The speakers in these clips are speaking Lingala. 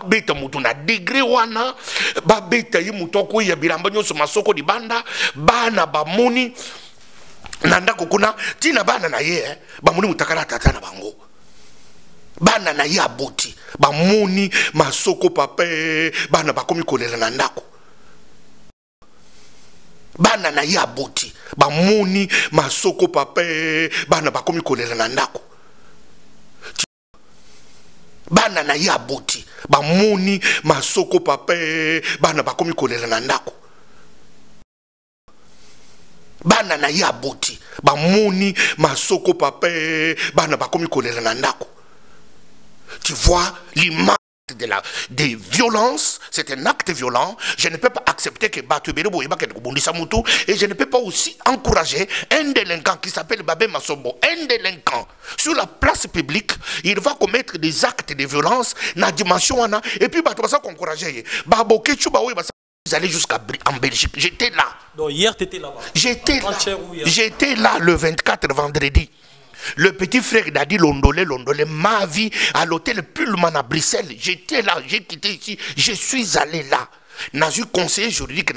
beta mutu na degré wana ba beta yi mutoko ya bilamba nyonso masoko di banda bana bamoni nanda kokuna tina bana na ye bamoni mutakala tata na bango bana na ye aboti bamoni masoko pape bana bakomi kolela na ndako bana na ye aboti bamoni masoko pape bana bakomi kolela na ndako bana na ye aboti bamoni masoko pape bana bakomi kolela na ndako bana na ye aboti bamoni masoko pape bana bakomi kolela na ndako. Tu vois l'image des violences, c'est un acte violent. Je ne peux pas accepter que et je ne peux pas aussi encourager un délinquant qui s'appelle Babé Masombo, un délinquant sur la place publique, il va commettre des actes de violence dans la dimension et puis bah ça encourager. Vous allez jusqu'en Belgique. J'étais là. Donc hier tu étais là-bas. J'étais là le 24 vendredi. Le petit frère d'Adi Londolé m'a vu à l'hôtel Pullman à Bruxelles. J'étais là, j'ai quitté ici, je suis allé là. Dans un conseiller juridique,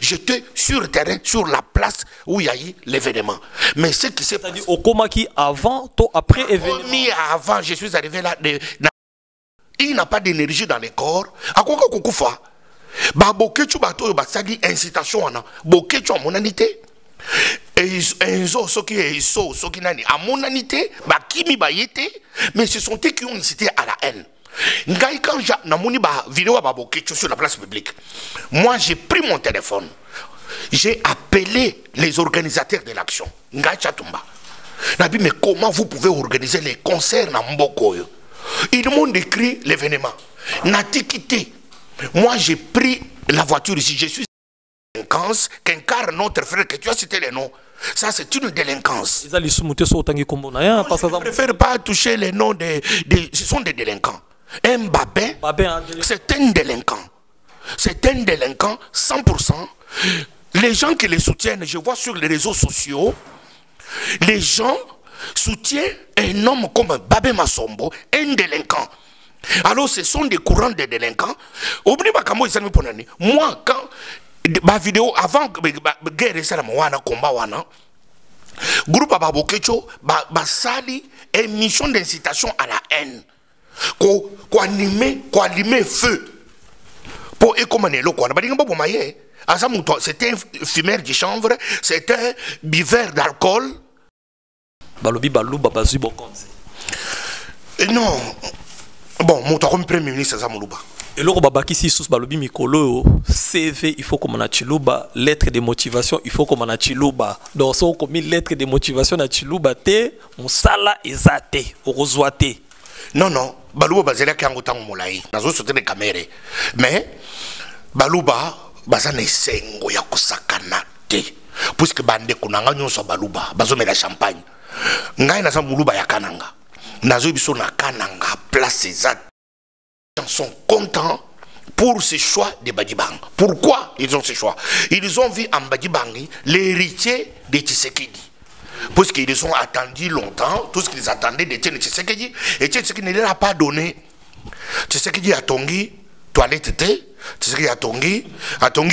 j'étais sur le terrain, sur la place où il y a eu l'événement. Mais ce qui s'est passé. Au Komaki avant, toi après événement. Avant, je suis arrivé là. Il n'a pas d'énergie dans les corps. À quoi qu'on fait? Bah, bokechu bato basali incitation ana. Bokechu a monanité. Et Enzo, ceux qui n'ont à monanité, Kimi Bayete, mais ce sont eux qui ont incité à la haine. Quand j'ai vidéo sur la place publique, moi j'ai pris mon téléphone, j'ai appelé les organisateurs de l'action. Mais comment vous pouvez organiser les concerts dans Mboko? Ils m'ont décrit l'événement. Natikité. Moi j'ai pris la voiture ici, je suis qu'incarne notre frère, que tu as cité les noms. Ça, c'est une délinquance. Je ne préfère pas toucher les noms ce sont des délinquants. Un babin, c'est un délinquant. C'est un délinquant 100%. Les gens qui les soutiennent, je vois sur les réseaux sociaux, les gens soutiennent un homme comme Babé Masombo, un délinquant. Alors, ce sont des courants de délinquants. Moi, quand ma vidéo avant guerre ça la combat wana groupe Babokecho sali émission d'incitation à la haine ko animer feu pour écommander le quoi c'était un fumeur de chanvre, c'était un buveur d'alcool. Balobi balou babazu bokonzi. Non bon mon premier ministre ça moluba. Et là, si sous balobi mikolo CV, il faut comme on a chiluba, lettre de motivation, il faut comme on a chiluba. Donc, si on commis lettre de motivation à chiluba, te, on sala ezate, orozoate. Non, baluba bazela kangotan molai. Nazo sauter les caméras. Mais baluba bazane sengo ya kusakana te. Puisque bande kunanga nyonso baluba, bazome la champagne. Ngai na sa muluba ya kananga. Nazo biso na kananga place ezate. Ils sont contents pour ce choix de Badibang. Pourquoi ils ont ce choix? Ils ont vu en Badibangi l'héritier de Tshisekedi. Parce qu'ils ont attendu longtemps, tout ce qu'ils attendaient de Tshisekedi, et Tshisekedi ne leur a pas donné. Tshisekedi a tongi toilette, Tshisekedi a tongi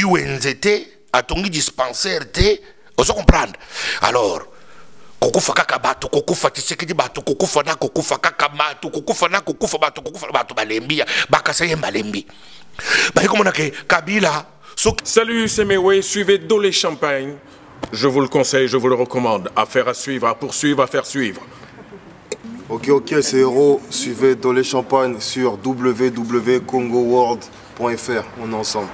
wenzete, a tongi dispensaire, on se comprend. Alors, kokufa kaka bato kokufa Tshisekedi bato kokufa na kokufa kaka bato kokufa na kokufa bato balembi bakasa ye balembi ba comme on a que Kabila. Salut, c'est Mewe, suivez Dolé Champagne. Je vous le conseille, je vous le recommande. Affaire à suivre, à poursuivre, à faire suivre. Ok, c'est Héros. Suivez Dolé Champagne sur www.congoworld.fr. On est ensemble.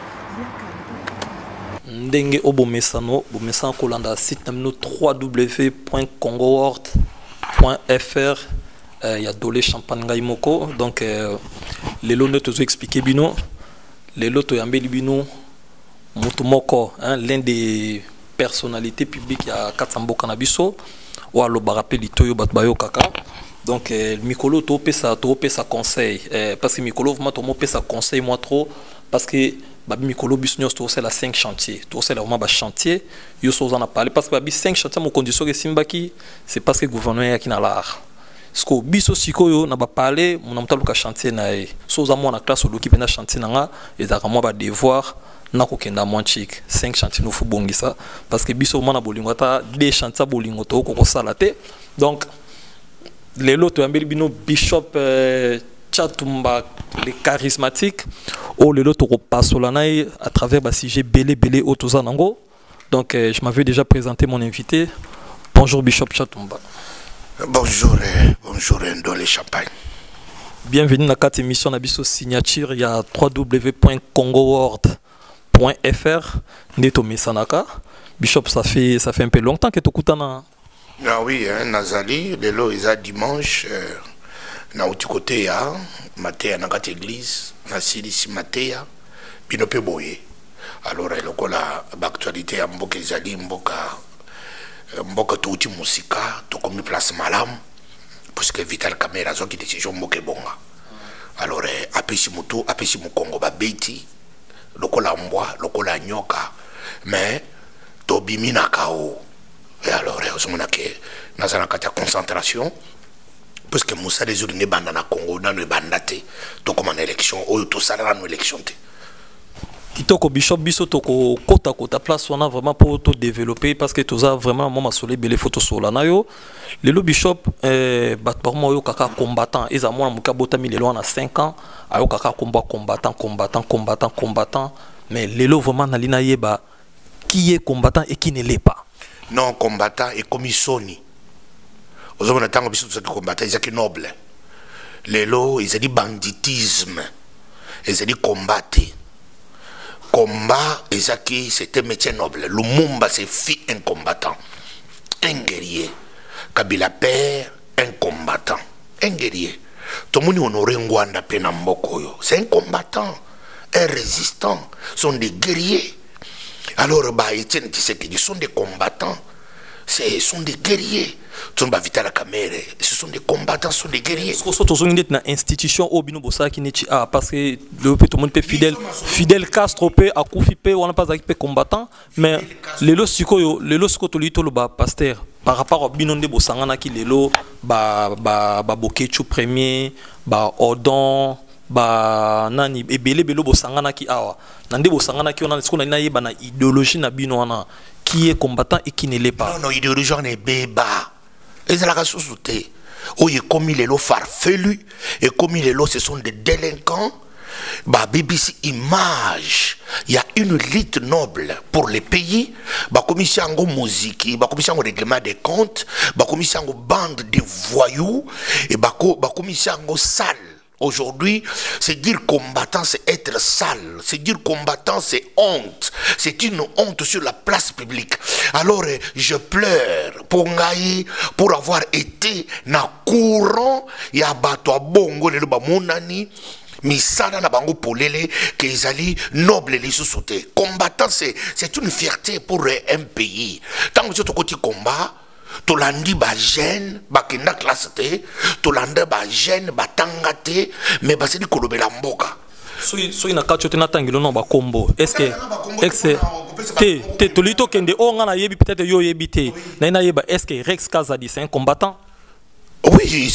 Ndenge obomesano bomesano kolanda site namino www.congoworld.fr. Il y a Dolé Champagne Gaimoko. Donc les lots ne te ont expliqué bino. Les lots te yambeli bino. Mutumoko, l'un des personnalités publiques il y a Katsambo Kanabiso. Ou alors barapé litoyo batbayo kaka. Donc Mikolo topé sa conseil. Parce que Mikolo vraiment topé sa conseil moi trop. Parce que Babi Mikolo Bisnios c'est la 5 chantiers. C'est vraiment bas chantier. Yo en a parlé parce que Babi 5 chantiers mon condition que Simbaki c'est parce que le gouvernement est qui n'a l'art. Sko biso sikoyo na ba parler mon amta luka chantier na e. So za mo na classe oloki pena chantier nga ezaka mo ba devoir na ko kenda mon chic 5 chantiers no fu bongisa parce que biso mo na bolingo ta 2 chantiers bolingo to ko sala te. Donc les lots ambeli bino Bishop Chatumba les charismatiques ou les lots repasse solanaï à travers ba sujet belé autozanango. Donc je m'avais déjà présenté mon invité. Bonjour Bishop Chatumba. Bonjour, bonjour Ndolé Champagne. Bienvenue dans cette émission Nabiso signature. Il y a www.congoworld.fr. Neto Mesanaka. Bishop, ça fait un peu longtemps que tu écoutes. Ah oui, Nazali, le lo est dimanche. Na outi côté ya matéa na kat église na silisi matéa bino pe boye. Alors lokola actualité ya mboka ezali mboka touti musika to komi place malam parce que Vital Camera zo ki décision mboka bonga. Alors apesi mutu apesi mukongo ba beti lokola mbwa lokola nyoka mais to bimina kao. Et alors osomona ke nazana kata concentration parce que Moussa les autres ne banda na Congo dans le bandate to comme en élection ou to sala na élection te. Kitoko Bishop biso toko kota place on a vraiment pour tout développer parce que tout ça vraiment moi solé belle photo sur la nayo. Le lo Bishop bat par moi yo kaka combattant et za moi muka botami le lo na 5 ans ayo kaka combattant mais le lo vraiment na lina yeba qui est combattant et qui ne l'est pas. Non combattant et commissionné. Aux hommes n'attendent pas de combattre, ils sont nobles. Les lots, ils ont dit banditisme, ils ont dit combattre. Combat, ils ont dit c'était métier noble. Lumumba, c'est fille un combattant, un guerrier. Kabila père, un combattant, un guerrier. Tout le monde honoré Ngwanda Penambokoyo. C'est un combattant, un résistant. Ce sont des guerriers. Alors, bah, Etienne Tshisekedi, ils sont des combattants. Ce sont des guerriers. Ce sont Vital Camera. Ce sont des combattants, ce sont des guerriers. Ce sont des institutions au bino bossa qui n'est pas parce que le tout le monde peut fidèle Castro peut à Koufi peut on n'a pas avec combattant mais les lots siko to lito le ba pasteur par rapport au bino de bossangana qui les lots ba bokechu premier ba odon ba nani ebele belo bosangana ki awa nande bosangana ki on a ce qu'on a yeba na idéologie na bino wana qui est combattant et qui ne l'est pas. Non, idéologie on est béba. Et c'est la race sous-souté. Oh, il commis les lots farfelus et commis les lots ce sont des délinquants. Bah BBC Image, il y a une lutte noble pour les pays. Bah commission en musique, bah commission en règlement des comptes, bah commission en bande de voyous et bah commission en salle. Aujourd'hui, c'est dire combattant, c'est être sale. C'est dire combattant, c'est honte. C'est une honte sur la place publique. Alors, je pleure pour Ngaï, pour avoir été na courant, ya bato bongo le bamonani, misana na bango polele, que ils noble les sous-sautés. Combattant, c'est une fierté pour un pays. Tant que tu as côté combat, tolandi ba jeune ba kenda classe te tolanda ba jeune ba tangate mais ba sedi kolobela mboka so ina kacho tena tangilo no ba kombo est-ce te tolito kende o ngana yebi peut-être yo yebi te na ina yeba est-ce que Rex Kazadi c'est un combattant? Oui,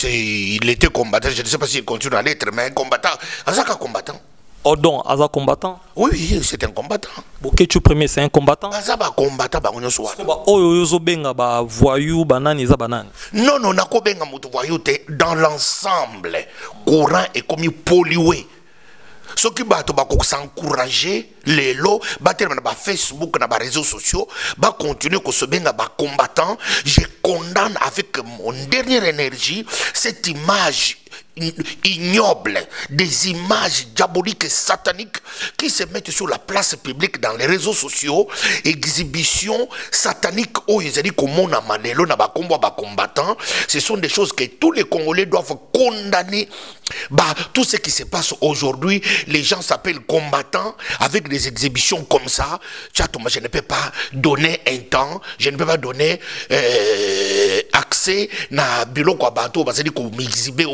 il était combattant, je ne sais pas s'il continue à l'être mais un combattant, azaka combattant. Odon, Aza combattant? Oui, c'est un combattant. Bokechu premier, c'est un combattant? Aza ba combattant, ba onyo soa. Oyo benga ba voyou, banani, za banani. Non, nako benga mutu voyou te dans l'ensemble. Courant est comme pollué. Ce qui va s'encourager, les lots, sur Facebook, sur les réseaux sociaux, va continuer que ce benga ba combattant. Je condamne avec mon dernière énergie cette image ignoble, des images diaboliques et sataniques qui se mettent sur la place publique dans les réseaux sociaux, exhibitions sataniques où ils disent que mon amalelo na ba combattant, ce sont des choses que tous les Congolais doivent condamner Bah, tout ce qui se passe aujourd'hui, les gens s'appellent combattants avec des exhibitions comme ça. Moi, je ne peux pas donner un temps, je ne peux pas donner accès à bilo quoi bateau parce que exhiber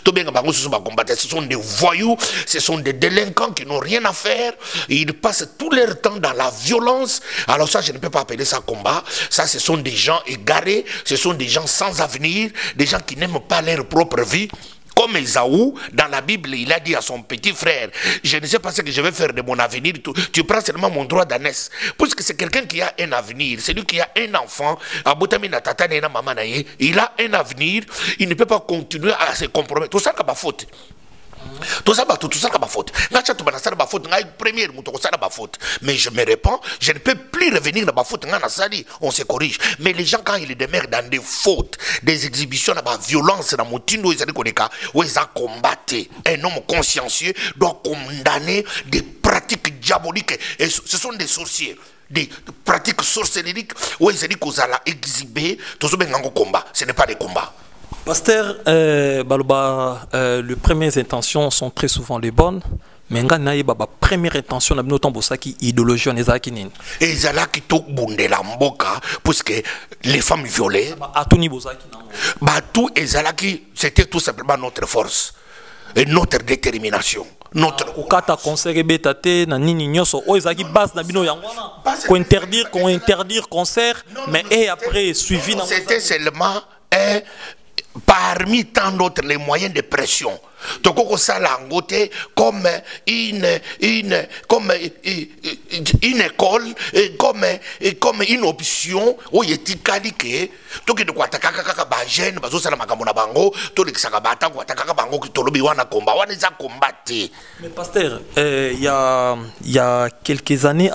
tout bien que ce sont des voyous, ce sont des délinquants qui n'ont rien à faire, ils passent tout leur temps dans la violence. Alors ça, je ne peux pas appeler ça combat. Ça, ce sont des gens égarés, ce sont des gens sans avenir, des gens qui n'aiment pas leur propre vie. Comme Esaü, dans la Bible, il a dit à son petit frère, je ne sais pas ce que je vais faire de mon avenir, tu prends seulement mon droit d'ânesse. Puisque c'est quelqu'un qui a un avenir, c'est lui qui a un enfant, il a un avenir, il ne peut pas continuer à se compromettre. Tout ça, c'est ma faute. Tout ça, c'est ma faute. Mais je me réponds, je ne peux plus revenir dans ma faute. On se corrige. Mais les gens, quand ils demeurent dans des fautes, des exhibitions, de violence, ils combattent. Un homme consciencieux doit condamner des pratiques diaboliques. Et ce sont des sorciers. Des pratiques sorcelleries où ils ont exhibé. Ce n'est pas des combats. Pasteur, les premières intentions sont très souvent les bonnes, mais la première intention, c'est l'idéologie. Et Zalaki tok bundela mboka, puisque les femmes violées, tout et Zalaki, c'était tout simplement notre force et notre détermination. Notre interdire concert, mais et après suivi. C'était seulement un parmi tant d'autres les moyens de pression. Donc ça l'a ngoté comme une école, comme une option où il est caliqué. Donc de quoi attaquer ba jeune bazo sala makambo na bango to le kisaka bata ko attaquer bango ki tolobi wana combat wana za combattre. Mais pasteur, il y a quelques années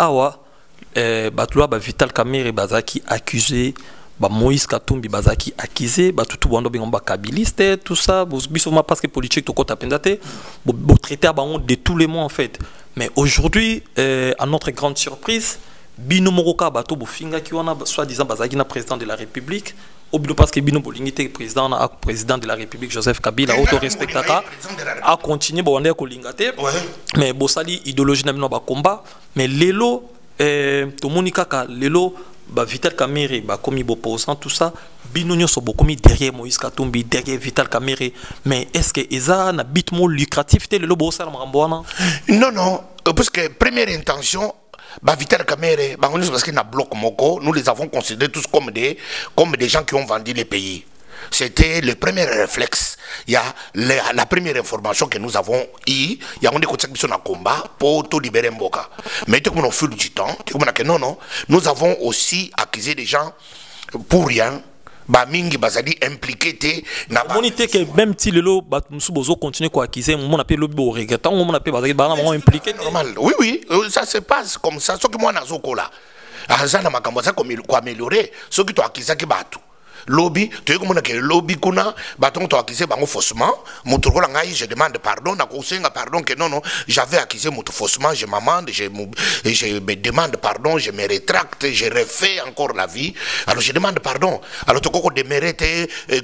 Batloa Vital Kamerhe bazaki accusé Moïse Katumbi bazaki accusé tout bando bengomba kabiliste tout ça bisoma parce que politique to kota pendate traiter de tous les mots en fait. Mais aujourd'hui à notre grande surprise bino moroka bato bofinga ki wana soi-disant bazaki na président de la République obino parce que bino bolingité président de la République Joseph Kabila auto respectaka a continuer bonder ko lingate mais bosali idéologie na bino ba combat mais lelo to monika ka lelo Vital Kamerhe comme opposant tout ça binonyo so bokomi derrière Moïse Katumbi derrière Vital Kamerhe mais est-ce que eza na bitmo lucratif te le lobo sala mambwana non parce que première intention Vital Kamerhe parce qu'il y a bloc moko nous les avons considérés tous comme des gens qui ont vendu les pays. C'était le premier réflexe. Il y a la première information que nous avons eue. Il y a un combat pour tout libérer Mboka. Mais au fil du temps, non, nous avons aussi accusé des gens pour rien. Mingi bazali impliqué na monité que même si lelo musubozo continue ko accuser mon appelle lobby au regrettant on appelle bazali bana impliqué normal. Oui, ça se passe comme ça. Ce que moi nazoko là. Azana makambo ça comme ko améliorer ce qui to accuser ki batu. Lobby, tu es comme que lobby kuna, baton to accusé bango faussement, moutoukola ngai je demande pardon, na kosenga pardon que non j'avais accusé moutou faussement, je m'amende, je me demande pardon, je me rétracte, je refais encore la vie. Alors je demande pardon. Alors tu koko démérite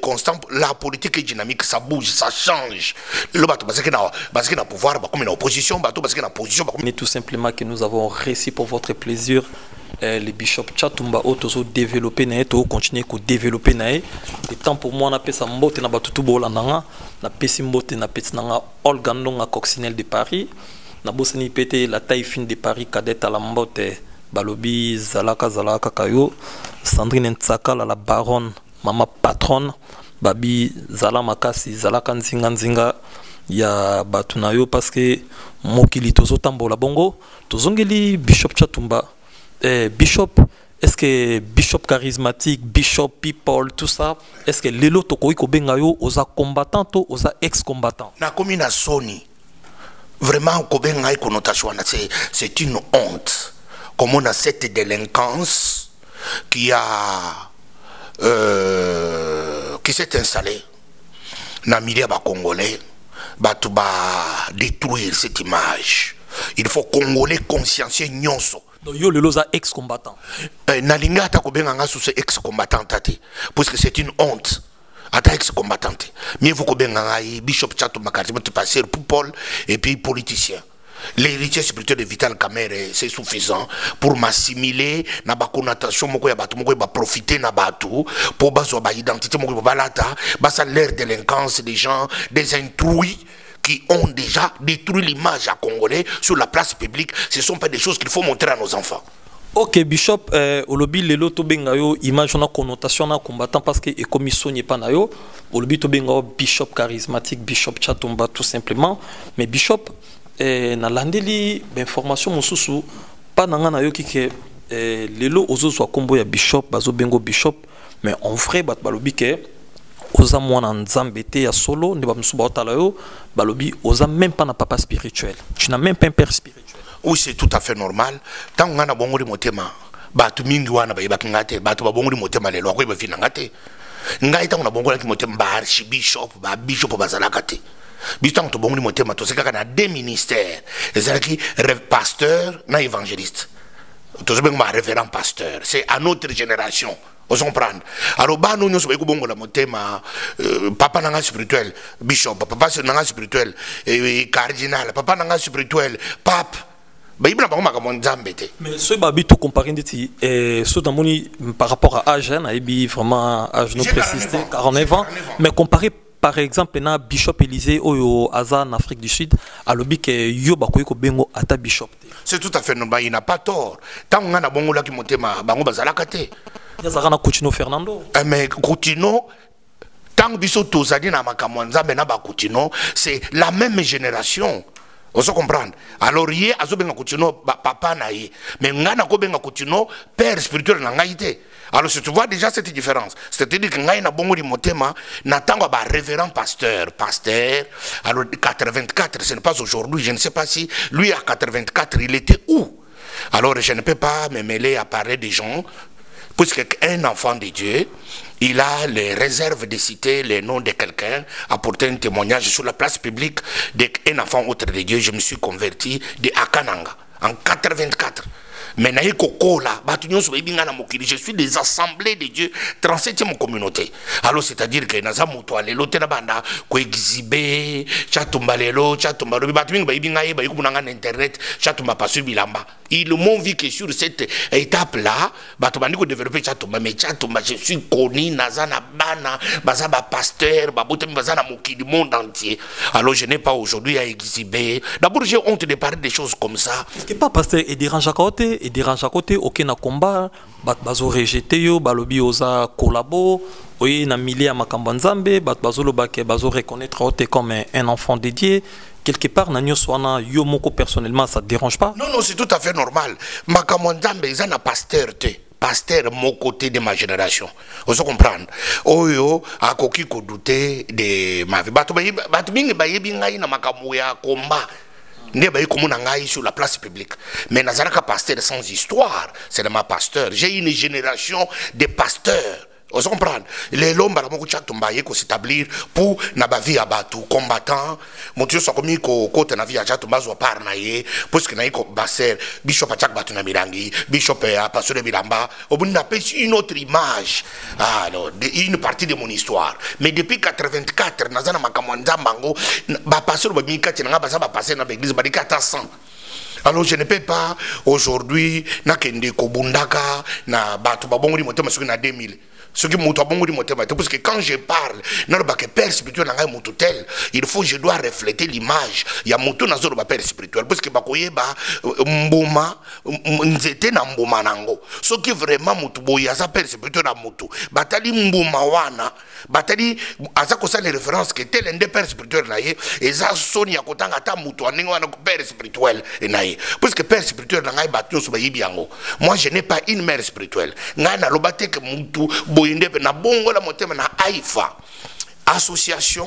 constant, la politique est dynamique, ça bouge, ça change. Le bateau parce que na pouvoir comme une opposition, bateau parce que na position. Mais tout simplement que nous avons réussi pour votre plaisir. Les bishops Chatumba auto développer na to continuer ko développer na et temps pour moi na pesa mbote na batutu bolandanga na pesi mbote na pesi nanga Olga Ndonga Coccinelle de Paris na bosani pété la taille fine de Paris cadette à la mbote balobi zalaka kayo Sandrine Ntsaka la baronne mama patronne babi zala makasi zalaka nzinga ya batunayo parce que mokili tozo tambola bongo tozongeli bishop Chatumba. Bishop, est-ce que Bishop charismatique, Bishop people, tout ça, est-ce que les lots ko bengayo aux combattants ou aux ex-combattants? Na komi na soni. Vraiment ko bengayo connotation c'est une honte. Comme on a cette délinquance qui s'est installée na milieu ba congolais, ba détruire cette image. Il faut congolais consciencieux nyonso. Donc yo le loza ex-combattant. Nalinga ta ko benga sous ex-combattant tate parce que c'est une honte. ata ex-combattante. Mieux vaut que Bishop Chato Makati, passer pour Paul et puis politicien. L'héritier spirituel de Vital Kamerhe, c'est suffisant pour m'assimiler na ba connotation moko ya batu moko ba profiter na batu pour baso ba identité moko ba lata basa l'air délinquance des gens des intrus qui ont déjà détruit l'image à Congolais sur la place publique. Ce sont pas des choses qu'il faut montrer à nos enfants. Ok, Bishop, Olobi lelo to benga yo image na connotation na combattant parce que commission n'est pas na yo. Olobi to benga Bishop charismatique, Bishop Chatumba tout simplement. Mais Bishop na landeli information mosusu pas nanga na yo ki ke lelo ozo so kombo ya Bishop bazo bengo Bishop mais en vrai bat balobi ke oza mwana nzambe te ya solo ne ba musuba otala yo balobi oza même pas na papa spirituel. Tu n'as même pas un père spirituel. Oui, c'est tout à fait normal. Tant qu'on a bon motema, batu mingi wana ba ibaki ngate, batu ba bongo motema lelo ko ba fina ngate. Ngai tant on a bongo motema ba archbishop, ba bishop ba zalakate. Bistant to bongo motema to seka na deux ministères. Ezalaki pasteur na évangéliste. To se benga révérend pasteur. C'est à notre génération. On s'en prend. Alors ba nous nous ko bongo la motema papa nanga spirituel, bishop, papa nanga spirituel, cardinal, papa nanga spirituel, pape. Mais ce babi tout comparé par rapport à âge, vraiment âge non précisé, 49 ans, mais comparé par exemple na Bishop Élysée au Aza en Afrique du Sud, à l'obi que yo bakoy ko bengo ata Bishop. C'est tout à fait normal, il n'a pas tort. Tant on a bongo la ki motema bango bazala kate. Ya zara na Coutinho Fernando. Mais Coutinho tant biso tozali na makambo nzambe na ba Coutinho, c'est la même génération. On se comprend. Alors hier azobenga Coutinho papa na ye, mais ngana ko benga Coutinho père spirituel na ngaité. Alors si tu vois déjà cette différence, c'est-à-dire que ngai na bongo di motema na tango ba révérend pasteur. Alors 84, ce n'est pas aujourd'hui, je ne sais pas si lui à 84 il était où. Alors je ne peux pas me mêler à parler des gens. Puisque un enfant de Dieu, il a les réserves de citer les noms de quelqu'un, apporter un témoignage sur la place publique d'un enfant autre de Dieu. Je me suis converti de Akananga en 84. Mais je suis des assemblées de Dieu, 37e communauté. Alors c'est-à-dire que naza muto alelo tena banda ko exhiber chatumba lelo chatumba lobi batmingi ba ibinga ye ba yikunanga na internet chatumba pasu bilamba. Ils m'ont vu que sur cette étape là bato bandi ko développer chatumba mais chatumba je suis connu naza na bana baza ba pasteur ba botemi baza na mokili monde entier. Alors je n'ai pas aujourd'hui à exhiber. D'abord j'ai honte de parler des choses comme ça. Que pas pasteur et dérange à côté et dérange à côté aucun na combat bazo rejeté yo balobi oza collabo oui na milieu à makambo nzambe bazo lo ba ke bazo reconnaître ote comme un enfant dédié quelque part na nyoswana yo moko personnellement ça te dérange pas? Non c'est tout à fait normal. Makambo nzambe eza na pasteur te. Pasteur mon côté de ma génération. On se comprend. Oyo akoki ko douter de ma vie. Bato bingi ba yebi ngai na makambo ya combat. Sur la place publique. Mais Nazaraka pasteur sans histoire, c'est de ma pasteur. J'ai une génération de pasteurs. On se comprend. Les hommes qui s'établir pour nabavi abatu combattant. Mon Dieu soit commis côté navi à Jatumba soit par naïe parce que naïe basser bishop à Chak Batuna Mirangi bishop à pasteur de Bilamba. Au bout n'a pas une autre image. Alors une partie de mon histoire. Mais depuis 84 Nazana Makamwanda Mango ba pasteur ba mika tinanga ba passer na l'église ba 400. Alors je ne peux pas aujourd'hui na kende ko bundaka na batu ba bongo di motema soki na 2000. Ce qui m'a parce que quand je parle, père spirituel, il faut je dois refléter l'image. Il y a moto nazo ba père spirituel parce que bakoye ba mboma nzete na mboma nango. Ce qui vraiment mutu boya sa père spirituel na mutu. Batali mboma wana, batali azako sa les références que tel un des pères spirituels na ye eza soni ya kotanga ta mutu aningo wana père spirituel na ye. Parce que père spirituel na ngai batyo so ba yibi yango. Moi je n'ai pas une mère spirituelle. Ngai na lobate que mutu na bongo la motema na AIFA, Association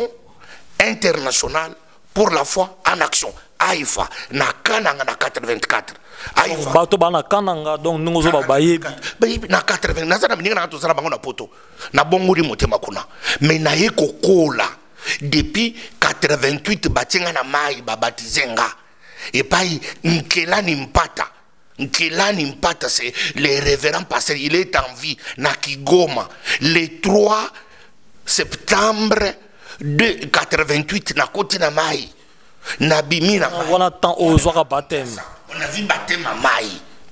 internationale pour la foi en action. AIFA na kananga na 84. AIFA bato bana kananga donc nous ba bayebi na 80 na zana minga na to zana bango na poto na bongo di motema kuna mais na yeko kola depuis 88 batinga na mai ba batizenga et pai nkelani mpata. Nkilani Mpata, c'est le révérend pasteur, il est en vie, na Kigoma, les 3 septembre 88 na koti na mai na bimi na mai. On a tant aux oies baptême. On a vu baptême à mai.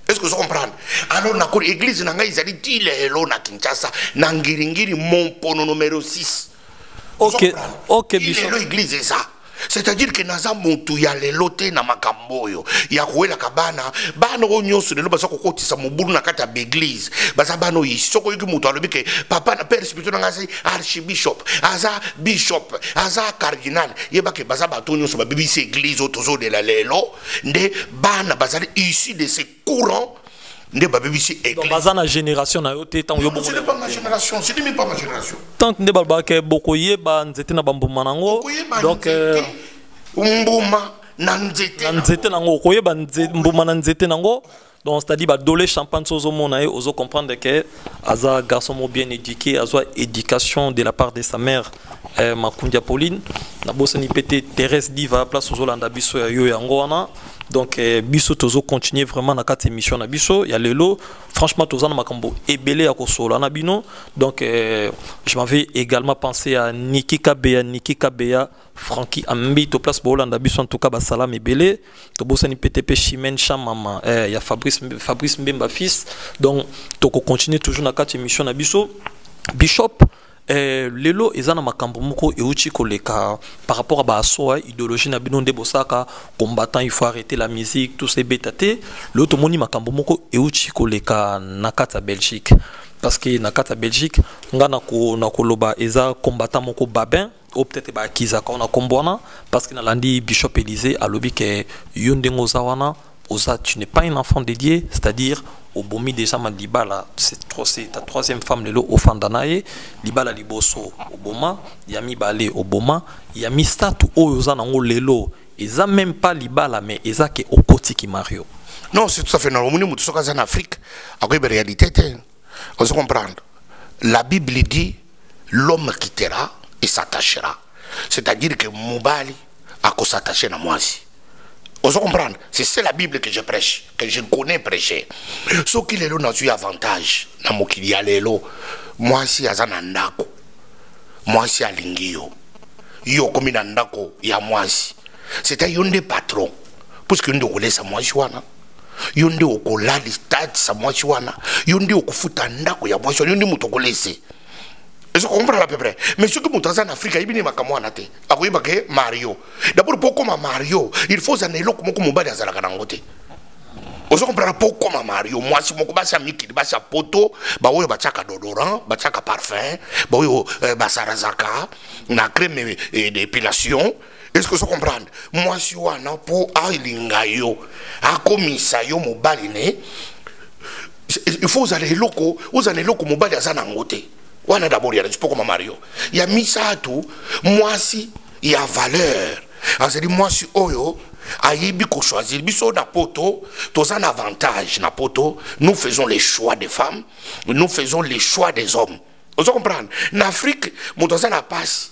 Est-ce que vous comprenez? Alors na koti église na ngai izali tilelo na Kinshasa na ngiringiri Mompono numéro 6. Ok, ok, Bishop. L'église est ça. C'est-à-dire que naza muntu ya lelote na makamboyo ya kuela kabana bana onyoso lelo basa kokotisa mobulu na kata l'église basa bano isoko yuki mutu alobi ke papa na père spirituel ngasi archbishop aza bishop aza cardinal yeba ke basa bato onyoso ba bibisi église otozo de la lelo nde bana basali issus de ce courant nde ba bibisi église. Donc baza na génération na yo te tant yo bon. Ce n'est pas ma génération, ce n'est même pas ma génération. Tant que nde ba ke bokoye ba nzete na bambuma nango. Donc mbuma na nzete nango koye ba mbuma na nzete nango. Donc c'est-à-dire ba dolé champagne sozo mona e ozo comprendre que aza garçon mo bien éduqué, aza éducation de la part de sa mère Makundia Pauline. Na bosani pété Thérèse Diva place ozo landa biso ya yo yango wana. Donc biso tozo continuer vraiment na quatre émissions na biso ya lelo franchement toza na makambo ebele ya kosola na bino. Donc je m'avais également pensé à Niki Kabeya Frankie Ambi to place bolanda biso en tout cas ba salam ebele to bosani PTP Chimène Chamama ya Fabrice Mbemba fils. Donc toko continuer toujours na quatre émissions na biso Bishop. Lelo ezana makambo moko euchi koleka par rapport à baso idéologie na bino nde bosaka combattant il faut arrêter la musique tous ces bétaté l'autre moni makambo moko euchi koleka na kata Belgique parce que na kata Belgique nga na koloba eza combattant moko babin ou peut-être ba kiza ka on a kombona parce que na landi Bishop Élysée alobi ke yonde ngozawana oza tu n'es pas un enfant dédié, c'est-à-dire au bomi déjà ma libala c'est ta troisième femme lelo au fandanaye libala liboso au boma yami balé au boma yami statu oza nango lelo eza même pas libala mais eza ke okoti ki Mario. Non, c'est tout à fait normal. Nous sommes en Afrique, avec la réalité, on se comprend. La Bible dit l'homme quittera et s'attachera. C'est-à-dire que Moubali a qu'à s'attacher à moi aussi. On se comprend. C'est la Bible que je prêche, que je connais prêcher. Ce qui est là, n'a eu avantage. Dans mon qui y a l'élo, moi si à Zanandako, moi si à Lingio, yo comme Nandako, il y a moi si. C'était un des patrons. Parce que nous laisse moi chouana. Yonde okola li stade sa moi chouana. Yonde okufuta ndako ya moi chouana. Yonde mutogolese. Est-ce qu'on comprend à peu près? Mais ce que nous avons en Afrique, il y a des Mario. D'abord, pourquoi Mario? Il faut que nous ayons des gens. On comprend pourquoi Mario. Moi, si je suis un poto, je suis un odorant, je suis un parfum, je suis un crème d'épilation. Est-ce que vous comprenez? Moi, si je suis un po ailingayo, un commissaire mobaline, il faut que vous ayez loko mobile à Zanangote. Wana d'abord il y a comme Mario. Il y a mis ça tout. Moi si il y a valeur. C'est-à-dire moi si oyo ayibi ko choisir biso na poto, tous un avantage na poto, nous faisons les choix des femmes, nous faisons les choix des hommes. Vous comprenez? En Afrique, mon dans la passe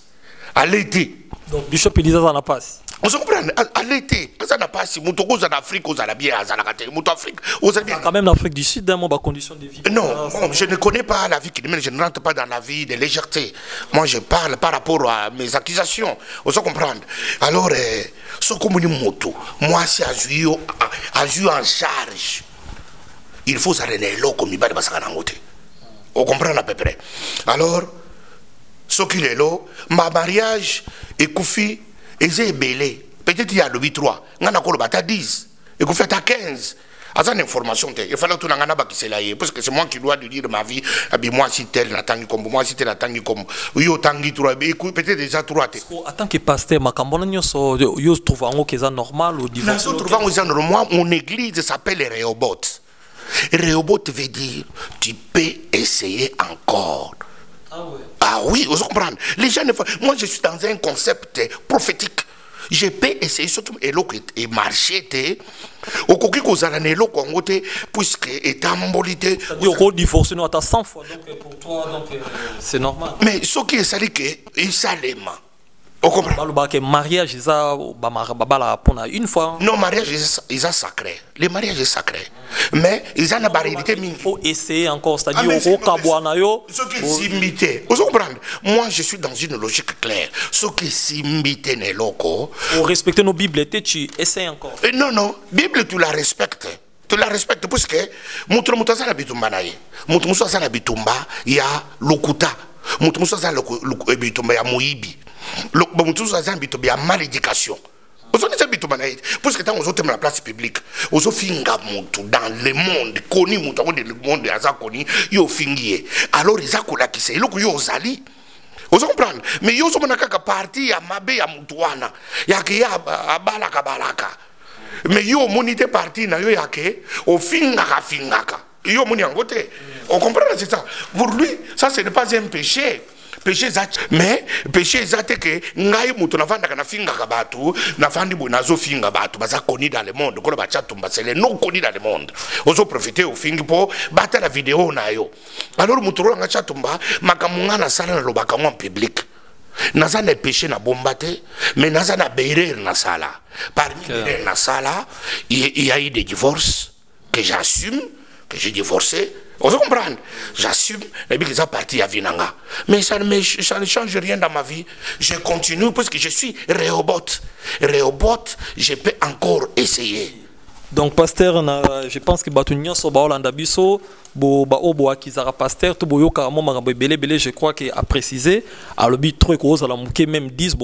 à l'été. Donc Bishop Élysée dans la passe. On se comprend à l'été, ça n'a pas si moto en Afrique, aux Arabiens, à Zalakate, moto Afrique, aux Arabiens. Quand même l'Afrique du Sud, dans mon conditions de vie. Non, bon, je ne connais pas la vie criminelle, je ne rentre pas dans la vie de légèreté. Moi, je parle par rapport à mes accusations. On se comprend. Alors, ce comme une moto, moi, si à jouer en charge, il faut s'arrêter là comme il va de Bassakanangote. On comprend à peu près. Alors, ce qu'il est là, ma mariage est Koufi. Et j'ai belé. Peut-être il y a le 8-3. On a encore le 10. Et qu'on fait à 15. À cette information, il fallait que tu n'en aies qui là. Parce que c'est moi qui dois dire ma vie. Moi, si tel n'attend comme moi, si tel n'attend comme. Yo tangi trois. Peut-être déjà 3. En tant que pasteur, ma campagne, yo trouve en haut que c'est normal ou divorce. Nous trouvons que c'est normal. Mon église s'appelle Rehoboth. Rehoboth veut dire tu peux essayer encore. Ah, ouais. Ah oui, vous comprenez. Les gens ne font... Moi, je suis dans un concept prophétique. Je peux essayer ce qui est marché. Au coquille qu'on a un côté, puisque est embolité. C'est-à-dire qu'on divorce nous à 100 fois. Donc pour toi, c'est normal. Mais ce qui est sali que il s'alléma. Vous comprenez? Le mariage, une fois. Non, mariage, ils sont sacrés. Le mariage est sacré. Mais ils ont la barrière. Il faut essayer encore, c'est-à-dire au Kabuanayo. Ce qui s'imite. Vous comprenez? Moi, je suis dans une logique claire. Ce qui s'imite n'est locaux. Pour respecter nos Bibles, tu essaies encore. Non, non. Bible, tu la respectes. Tu la respectes parce que Moutou Sana Bitumba naï. Moutou Sana Bitumba, il y a Lokuta. Moutou Sana Bitumba, il y a Moïbi. Moutou Sana Bitumba, il y a malédication. Parce que quand on est dans la place publique, on est dans le monde, connu, le monde est connu, alors ils ont qui c'est, ils ont vous comprenez? Mais ils ont parti à Mabé, à Moutouana, il y a Balaka Balaka. Mais yo monité parti na yo yake au fingaka fingaka yo moni en côté on comprend c'est ça pour lui ça ce n'est pas un péché péché zat mais péché zat que ngai mutu na vanda kana fingaka batu na fandi bonazo finga batu baza koni dans le monde ko ba chatumba c'est les non koni dans le monde ozo profiter au fingi po bata la vidéo na yo alors mutu ro nga chatumba makamunga na sala na lobaka en public. Naza ne péché na bombate, mais naza na bérer na sala. Parmi les na sala, il y a eu des divorces que j'assume, que j'ai divorcé. Vous comprenez? J'assume, et puis qu'ils sont partis à Vinanga. Mais ça ne change rien dans ma vie. Je continue parce que je suis Rehoboth. Rehoboth, je peux encore essayer. Donc, pasteur, je pense que Batunion Soba Olanda Bisso, Obo Akizara pasteur, tout Boyo Karamo Belé, je crois qu'il a précisé, à l'objet trop cause, à la mouké même 10,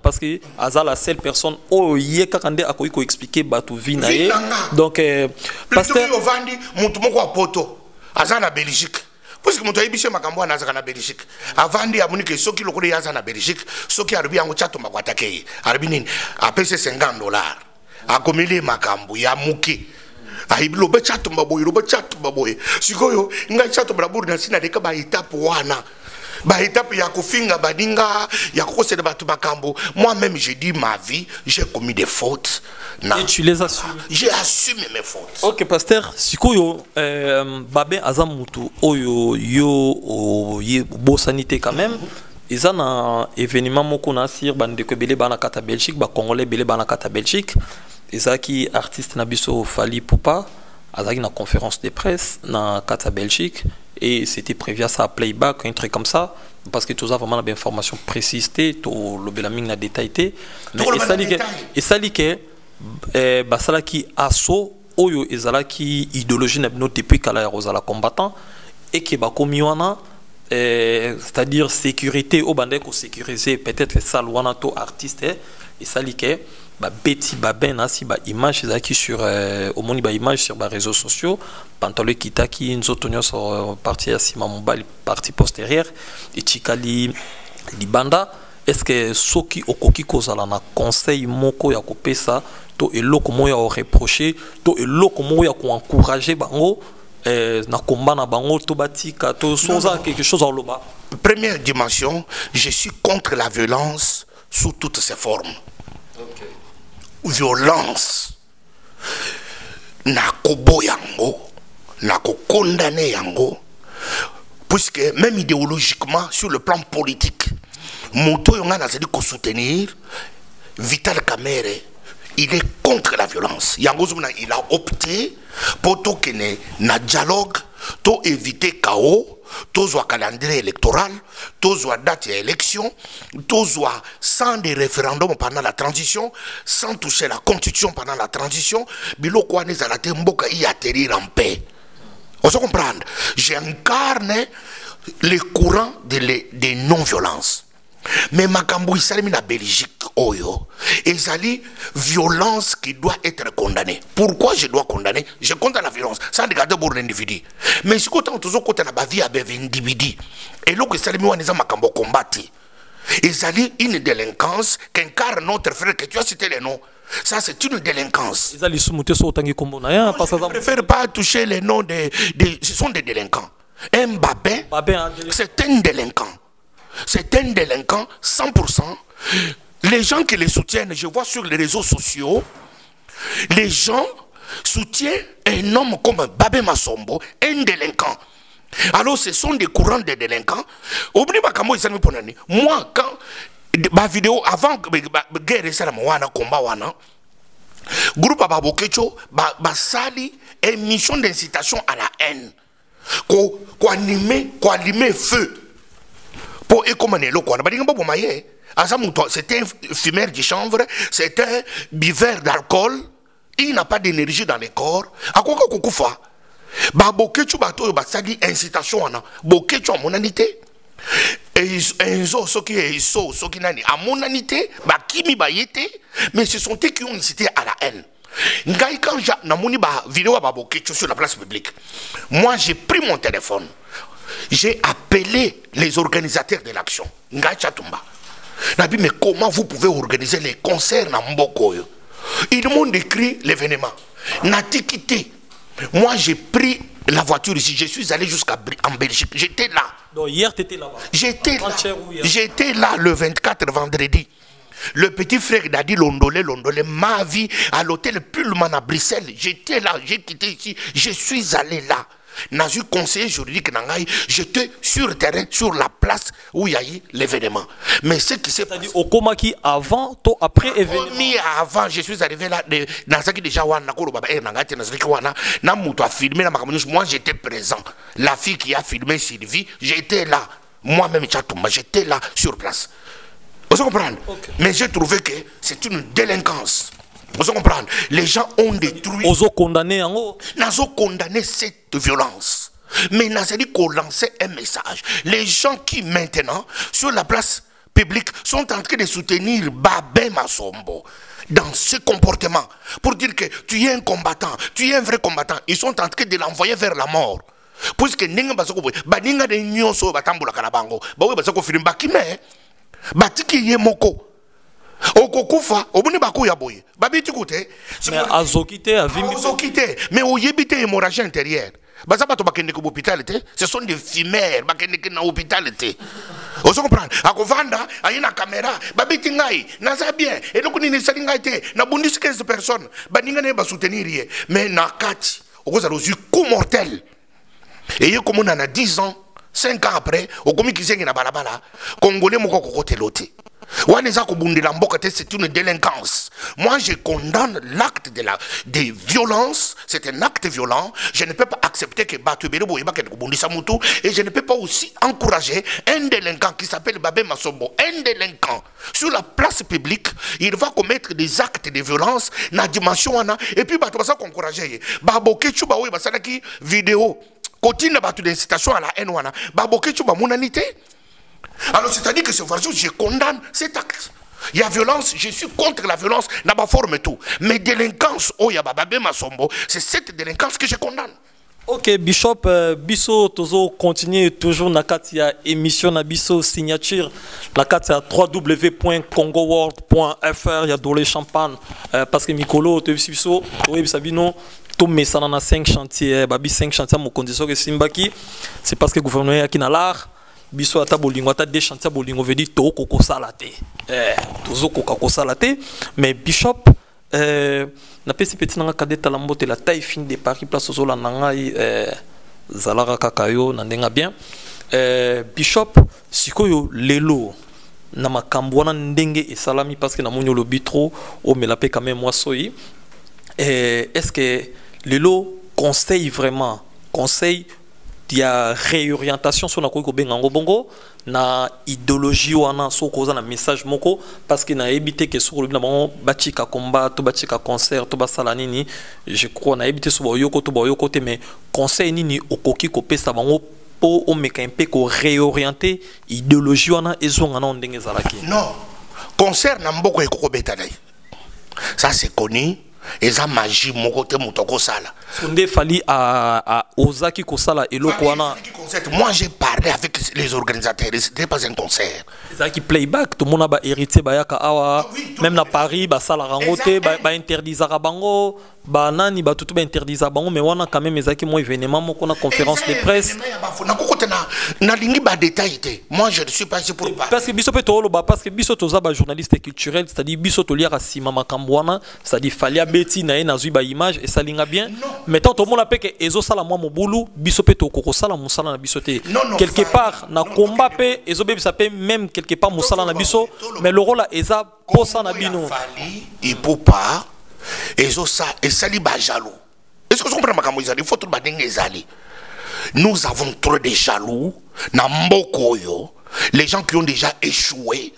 parce que Aza la seule personne, oh, yé Kakande a quoi expliquer Batou Vinae. Donc, pasteur. Plutôt, Vandi, Moutoumoko à Poto, Aza la Belgique. Parce que mon toit biché makambo à Nazara na Belgique. Avant de amener que ceux qui le connaissent en Belgique, ceux qui arrivent en Tchato Maguatake, Arbinin, a payé $50. A komile makambu ya muke aiblo ba chatu maboy ro ba chatu maboy sikoyo nga chatu braburi na sina deka ba itapu wana ba itapu ya kofinga badinga ya kokosela batu makambu. Moi-même j'ai dit ma vie j'ai commis des fautes na. Et tu les assumes? J'ai assumé mes fautes. OK pasteur sikoyo babé azamutu oyo yo bo sanité quand même. Ils ont un événement moko na sir bande que belé bana kata Belgique ba congolais belé bana kata Belgique. Ezaki artiste Nabiso Fali Poupa, Azaki na conférence de presse na Kata Belgique et c'était prévu à ça playback un truc comme ça parce que tout ça vraiment des informations précises tout le belaming na détaillé mais et ça dit que basalaki asso oyo ezalaki idéologie na bino depuis kala rozala combattant et que ba komiwana c'est-à-dire sécurité au bandé ko sécuriser peut-être ça wana to artiste et ça dit que ba beti ba ben asi ba image zaki sur au moni ba image sur ba réseaux sociaux pantole kitaki nzotonyo sur partie asima mobile partie postérieure et chikali libanda est-ce que soki okoki kozala na conseil moko ya kopesa to eloko mo ya reprocher to eloko mo ya ko encourager bango na combat na bango to batika to soza quelque chose en loba. Première dimension, je suis contre la violence sous toutes ses formes. Okay. Violence na kobo yango na ko condamner yango puisque même idéologiquement sur le plan politique moto yonga na zeli ko soutenir Vital Kamerhe il est contre la violence yango il a opté pour to kene na dialogue to éviter chaos tous un calendrier électoral, tous une date d'élection, tous sans des référendums pendant la transition, sans toucher la constitution pendant la transition, biloko ane zalate mboka y atterrir en paix. On se comprend. J'incarne les courants de non-violence. Mais makambo isalemi na Belgique oyo ezali violence qui doit être condamnée. Pourquoi je dois condamner? Je condamne la violence sans regarder pour l'individu. Mais si quand on toujours côté na ba vie avec individu et là que salemi wana makambo combattre ezali une délinquance qu'incarne notre frère que tu as cité les noms. Ça c'est une délinquance. Je ne préfère pas toucher les noms ce sont des délinquants. Un babin c'est un délinquant. C'est un délinquant 100%. Les gens qui les soutiennent, je vois sur les réseaux sociaux, les gens soutiennent un homme comme Babé Masombo, un délinquant. Alors ce sont des courants de délinquants. Moi, quand ba vidéo avant guerre ça la wana combat wana groupe Babokecho ba sali émission d'incitation à la haine ko allumer feu pour écommander le quoi ba dinga ba maye c'était un fumeur de chanvre, c'est un buveur d'alcool, il n'a pas d'énergie dans le corps. À quoi qu'on fait? Bah Bokecho bato basali incitation ana Bokecho à monanité. Et Enzo ce qui est ce qui nani à monanité ba kimi ba yete, mais ce sont eux qui ont incité à la haine. Ngai quand namoni ba vidéo ba Bokecho sur la place publique. Moi j'ai pris mon téléphone. J'ai appelé les organisateurs de l'action. Ngai Chatumba. Nabi, mais comment vous pouvez organiser les concerts dans Mboko? Ils m'ont décrit l'événement. Natikité. Moi, j'ai pris la voiture ici. Je suis allé jusqu'en Belgique. J'étais là. Donc, hier, tu étais là-bas. J'étais là le 24 vendredi. Le petit frère Dadi Londolé m'a vu à l'hôtel Pullman à Bruxelles. J'étais là. J'ai quitté ici. Je suis allé là. N'a eu conseiller juridique Nangaï, j'étais sur le terrain, sur la place où il y a eu l'événement. Mais ce qui s'est passé. Au Komaki avant, toi après événement. Avant, je suis arrivé là, dans ce qui déjà moi j'étais présent. La fille qui a filmé Sylvie, j'étais là. Moi-même, j'étais là sur place. Vous comprenez? Okay. Mais j'ai trouvé que c'est une délinquance. Vous comprenez? Les gens ont détruit. Ils ont condamné en haut. Ils ont condamné cette violence. Mais ils ont dit qu'on lançait un message. Les gens qui maintenant, sur la place publique, sont en train de soutenir Babé Masombo dans ce comportement. Pour dire que tu es un combattant, tu es un vrai combattant. Ils sont en train de l'envoyer vers la mort. Puisque Ninga Basoko, Baninga de Nyonso, Batamboula Kalabango, Bawe Basoko Filim Bakime, Batiki Yemoko. Okokufa obuni bakuya boye babiti kote mais azokité avimbi azokité mais oyebite hémorragie intérieure baza bato bakende ko hôpital té ce sont des fumeurs bakende na hôpital té ozo comprendre akovanda ayina caméra babiti ngai naza bien et donc ni sali ngai té na bundisi 15 personnes baninga ne ba soutenir ye mais na kati okoza lozu coup mortel et ye comme on a 10 ans 5 ans après okomi kisengi na balabala congolais moko kokote loté. C'est une délinquance. Moi, je condamne l'acte de violence. C'est un acte violent. Je ne peux pas accepter que et je ne peux pas aussi encourager un délinquant qui s'appelle Babé Masombo. Un délinquant sur la place publique, il va commettre des actes de violence dans la dimension. Et puis, il va encourager. Babokechu Baoui Basalaki vidéo. Continue d'incitation à la haine. Babokechu Bamounanité. Alors c'est-à-dire que ce version, je condamne cet acte. Il y a violence, je suis contre la violence dans ma forme et tout. Mais délinquance, oh ya bababé masombo, c'est cette délinquance que je condamne. Ok, Bishop, Bisso, Tozo continue toujours na katia émission na Bisso signature la katia www.congoworld.fr ya Dolé Champagne parce que Mikolo te Bisso, oui Sabino tout mais ça na 5 chantiers, babi 5 chantiers mon condition que Simbaki, c'est parce que le gouvernement qui na l'art biso ata bolingo ata des chantiers bolingo veut dire to koko salate tozo koko salate mais Bishop na pesi petit nanga kadeta la mbote la taille fine de Paris place ozola nangai zalara kakayo na ndenga bien Bishop sikoyo lelo na makambo wana ndenge et salami parce que na monyo lobi trop o me la pe quand même moi soyi est-ce que lelo conseille vraiment conseil il y a réorientation sur la bongo na idéologie wana so koza na message moko parce que na évité que sur le blanc batika combat to batika concert to basala nini je crois na évité so boyoko to boyoko te mais conseil nini okoki ko pesa bango po o meka un peu ko réorienter idéologie wana ezonga na ndenge zalaki non concert na mboko ekoko beta dai ça c'est connu. Et ça magie mon côté mutoko sala. Sonde fali à Ozaki Kosala et Lokwana. Moi j'ai parlé avec les organisateurs, c'était pas un concert. Ça qui playback, tout le monde a hérité bayaka awa, même na Paris, ba sala rangote, ba interdit zarabango, banani batutu ba interdisa bango mais wana quand même ezaki mo événement moko na conférence de presse na lingi ba détail té moi je ne suis pas ici pour parce que biso pe to loba parce que biso toza ba journaliste culturel c'est-à-dire biso to lire sima makambwana c'est-à-dire fallait beti na na zui ba image et ça linga bien mais tant to mona pe que ezo sala moi mobulu biso pe to koko sala musala na biso té quelque part na combat pe ezo be ça peut même quelque part musala na biso mais le rôle eza posa na bino il peut pas ezo ça et sali ba jaloux est-ce que vous comprenez makambo izali faut tout ba dengue ezali. Nous avons trop de jaloux na mboko yo, les gens qui ont déjà échoué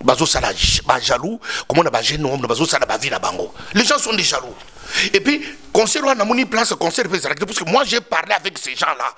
bazo sala ba jaloux comment on a ba gêné bazo sala ba vie na bango. Les gens sont des jaloux. Et puis concert na moni place concert parce que moi j'ai parlé avec ces gens-là.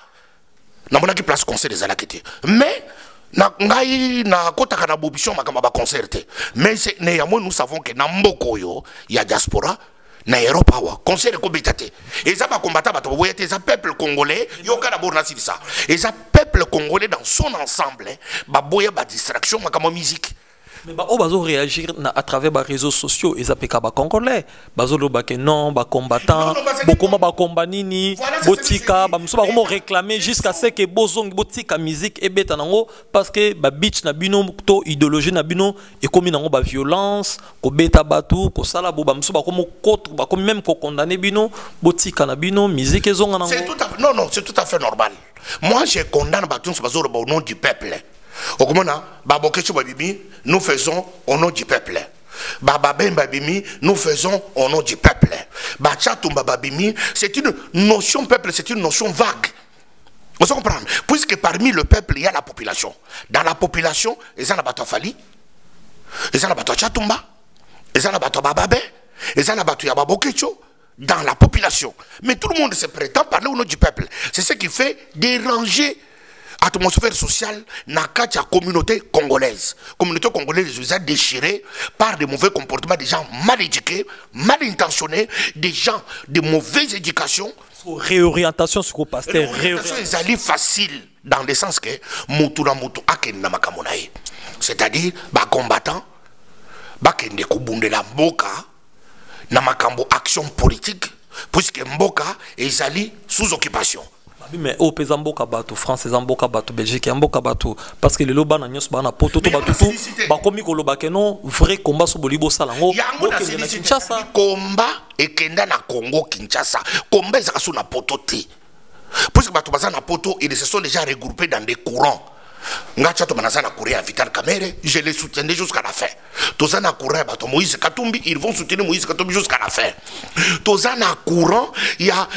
Na mona ki place concert des alakete. Mais na ngai na kota kana bobition makamba ba concerté. Mais c'est néanmoins nous savons que na mboko yo il y a diaspora na Europe awa conseil ko betate et ça va combattre bato boyete ça peuple congolais yo kana borna ça et ça peuple congolais dans son ensemble ba boya ba distraction makama musique mais ba o bazo réagir na à travers ba réseaux sociaux et ça peka ba congolais bazo loba que non ba combattant bokoma ba kombanini botika ba muso ba komo réclamer jusqu'à ce que bozong botika musique et beta nango parce que ba bitch na bino to idéologie na bino et comme nango ba violence ko beta batu ko sala bo ba muso ba komo contre ba comme même ko condamner bino botika na bino musique ezonga nango c'est tout à fait, non c'est tout à fait normal. Moi je condamne batu bazo au nom du peuple. Nous faisons au nom du peuple. Nous faisons au nom du peuple. C'est une notion peuple, c'est une notion vague. Vous comprenez? Puisque parmi le peuple, il y a la population. Dans la population, il y a la Fali, il y a la Chatumba, il y a la Bababe, il y a la Yababokecho. Dans la population. Mais tout le monde se prétend parler au nom du peuple. C'est ce qui fait déranger l'atmosphère sociale dans la communauté congolaise. La communauté congolaise est déchirée par des mauvais comportements, des gens mal éduqués, mal intentionnés, des gens de mauvaise éducation. Réorientation sur le pasteur. Réorientation est facile dans le sens que Moutoura Moutou Aken Namakamonaï. C'est-à-dire, les combattants, Bakende Kubunde la Mboka, Namakambo action politique, puisque Mboka est allé sous occupation. Mais au pays Mboka bateau France, Mboka bateau Belgique, Mboka bateau parce que les loba na nyos ba na poto to bateau tout ba komi ko loba que non vrai combat so bolibo salango na Kinshasa combat et kenda na Congo Kinshasa combat ezaka so na poto te puisque bateau baza na poto ils se sont déjà regroupés dans des courants. Ngacha to manazana courir à Vital Kamerhe, je les soutiendrai jusqu'à la fin. Tozana courir à Moïse Katumbi, ils vont soutenir Moïse Katumbi jusqu'à la fin. Tozana courant, il y a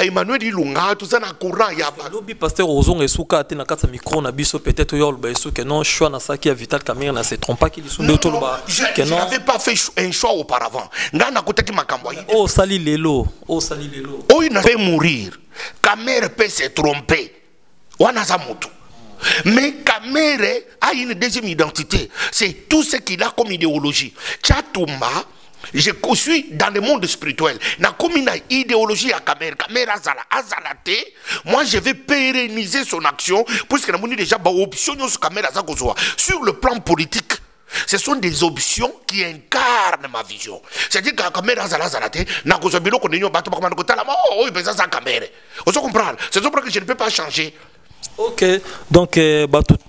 Emmanuel Ilunga, Tozana courant, il y a lobby pasteur Ozong et Souka na kata micro na biso peut-être yo ba que non choix na saki à Vital Kamerhe na se trompe pas qu'il sont de toloba que non. Je n'avais pas fait un choix auparavant. Ngana kotaki makambo. Oh sali lelo, oh sali lelo. Oh il peut mourir. Kamerhe peut se tromper. Wana za mutu. Mais Kamerhe a une deuxième identité. C'est tout ce qu'il a comme idéologie. Tchatumba, je suis dans le monde spirituel. Na comme une idéologie à Kamerhe. Kamerhe azalate. Moi, je vais pérenniser son action. Puisque nous avons déjà des options sur Kamerhe. Sur le plan politique, ce sont des options qui incarnent ma vision. C'est-à-dire que Kamerhe azalate. Na kozobilo konenyo bato bakomana kotala. Oh, il ça Kamerhe. Vous comprenez? C'est pour ça que je ne peux pas changer. Ok, donc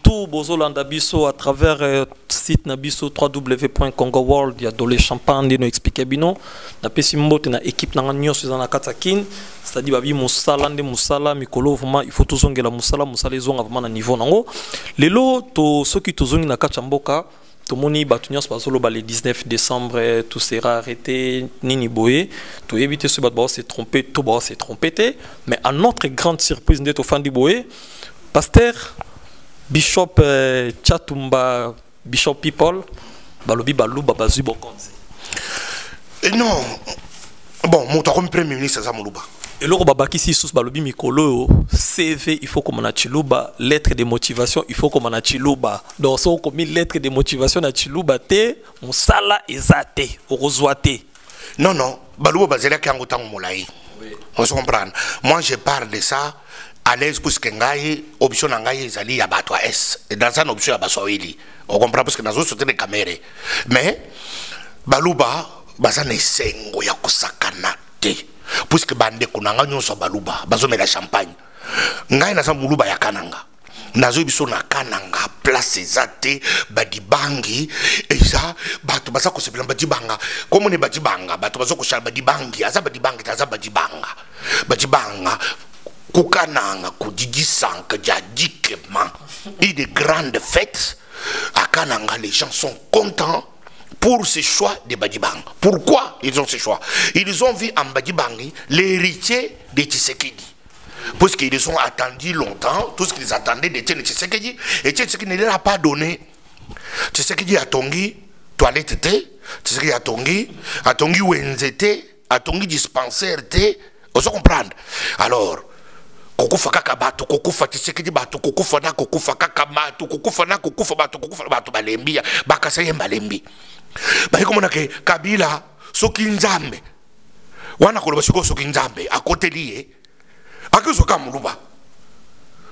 tout Bozolanda Bisso à travers site Nabiso www.congoworld, il y a Dolé Champagne, nous expliquer bino. Na pesimbo na équipe na nyo sur na katakin, c'est-à-dire babi musala nde musala mikolo vraiment il faut tozonga la musala ezonga vraiment na niveau nango. Lelo to soki tozongi na kachamboka to moni batunyos bazolo ba le 19 décembre tout sera arrêté nini boye to éviter ce bat s'est trompé to ba s'est trompé mais à notre grande surprise nde to fandi boye pasteur Bishop Chatumba Bishop People balobi baluba bazui bokonzi non bon mon comme premier ministre ça moluba et le babaki si sous balobi mikolo CV il faut comme na chiluba lettre de motivation il faut comme na chiluba donc so comme lettre de motivation na chiluba te musala ezate orozoate non baluba bazela kango tango molai on se comprend moi je parle de ça à l'aise parce que ngai option ngai ezali ya bato S dans une option ya baswahili on comprend parce que nazo soutenir Kamerhe mais baluba bazana esengo ya kusakana te puisque bande kunanga nyonso baluba bazomela champagne ngai naza muluba ya kananga nazo biso na kananga place ezate badibangi eza bato baza kosepela badibanga komo ne badibanga bato bazo koshala badibangi aza badibangi aza badibanga kukananga kudigisanka jadikema et de grandes fêtes à Kananga les gens sont contents pour ce choix de Badibang. Pourquoi ils ont ce choix? Ils ont vu en Badibangi l'héritier de Tshisekedi. Parce qu'ils ont attendu longtemps, tout ce qu'ils attendaient de Tshisekedi, et Tshisekedi ne leur a pas donné. Tshisekedi a tongi toilette té, Tshisekedi a tongi wenzete, a tongi dispensaire té, on se comprendre. Alors, kokufa kaka bato, kokufa Tshisekedi bato, kokufa na kokufa kaka bato, kokufa na kokufa bato, kokufa bato balembi, bakasa yemba lembi. Bako mona ke Kabila soki nzambe wana koloba siko soki nzambe akote lié akozoka muluba